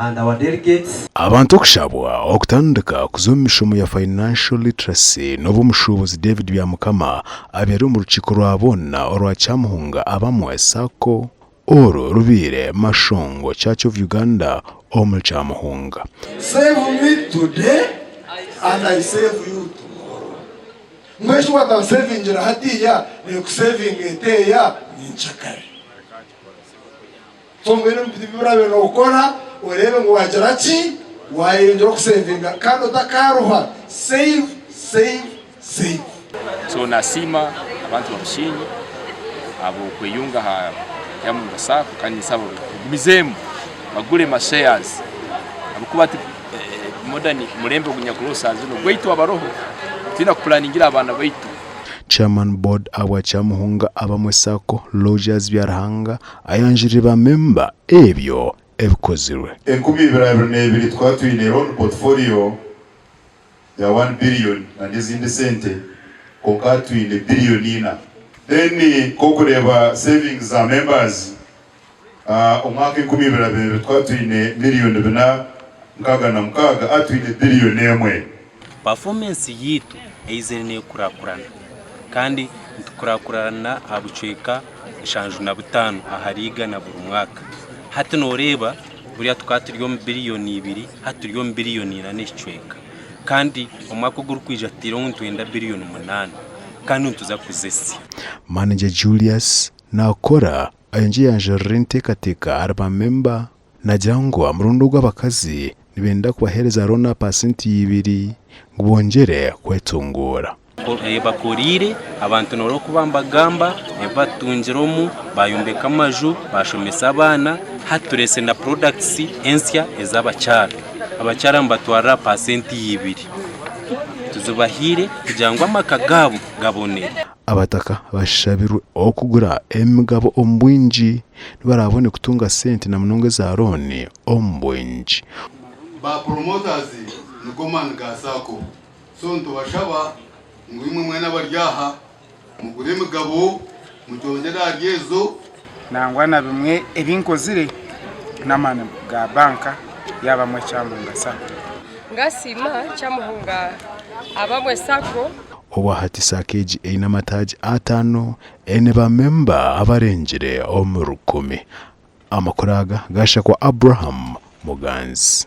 and our delegates. Abantu okushabwa okutandika kuza omu mishomo ya financial literacy n'obw'omushubuzi David Byamukama abyari omu rukiiko rwa boona orwa Kyamuhunga abamwe Sacco oro rubire Mashongo Church of Uganda omu Kyamuhunga. Save me today and I save you tomorrow. Mweshu wata saving jira hatiya ni kusaving eteya ni nchakari. So mwene mpitibira beno ukora urebe ngo wajarachi wayinjira kusavinga kandi utakaruha save. So nasima abantu bamushinyi abo kweyunga ha Kyamuhunga Sacco kandi sabo gumizemu bagule ma shares abukubati modern murembe gunyakorosa zino gweito abaroho tina kuplaningira abana baitu. Chairman board awa Kyamuhunga abamwe Sacco Rogers Byarahanga ayanjirira ba member ebyo ebikozirwe. 2022 twatwine loan portfolio ya 1 billion na n'izindi sente kokatwine billion ina. Then kokureba savings za members umwaka 2022 twatwine million bina nkaga na mkaga atwine billion emwe. Performance yitu eizene kurakurana kandi tukurakurana abuceka 55 ahariga na buri mwaka. Hati noreba buriya twaturiyo biliyoni 2 haturiyo biliyoni 4 n'icweka kandi umwaka guru kwijatira ntwenda biliyoni 8 kandi ntuza kuzesi. Manager Julius nakora ayenje yanje rente katika arba member najango amurundo gw'abakazi nibenda kubahereza rona percenti 2 ngubongere kwetungura. Bakorire abantu noro kubamba gamba ebatungiromu bayombeka amaju bashomesa abana haturese na products ensya ez'abacyara abacyara mbatwara percenti 2 tuzubahire kujangwa amakagabo gabone. Abataka bashabirwe okugura emigabo ombwinji nibarabone kutunga sente na munonge za roni ombwinji. Ba promoters nukoman ga Sacco so ntubashaba ngwimwe mwena baryaha mugure mugabo mujongera ryezo nangwa na bimwe ebinkozire namana ga banka yabamwe Kyamuhunga Sacco ngasima Kyamuhunga abamwe Sacco obahati sakeji eina mataji 5 ene ba member abarengere omu 10 amakuraga gasha kwa Abraham Muganzi.